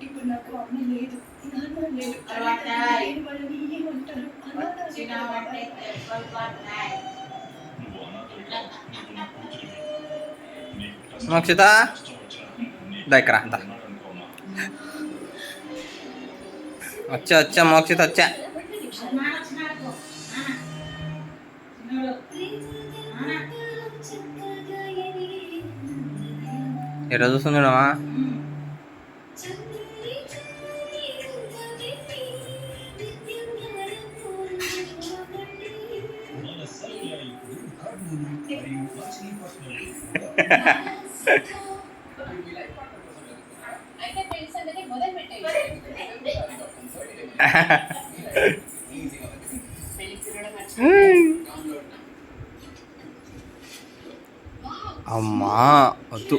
ఇప్పుడు నాకు అమ్మ లేదు, నాన్న లేదు. నేను వాళ్ళని ఏమంటారు? మోక్షిత దగ్గర అంత వచ్చా మోక్షిత వచ్చా. ఎట్లా చూస్తున్నాడమ్మా? అమ్మా వద్దు.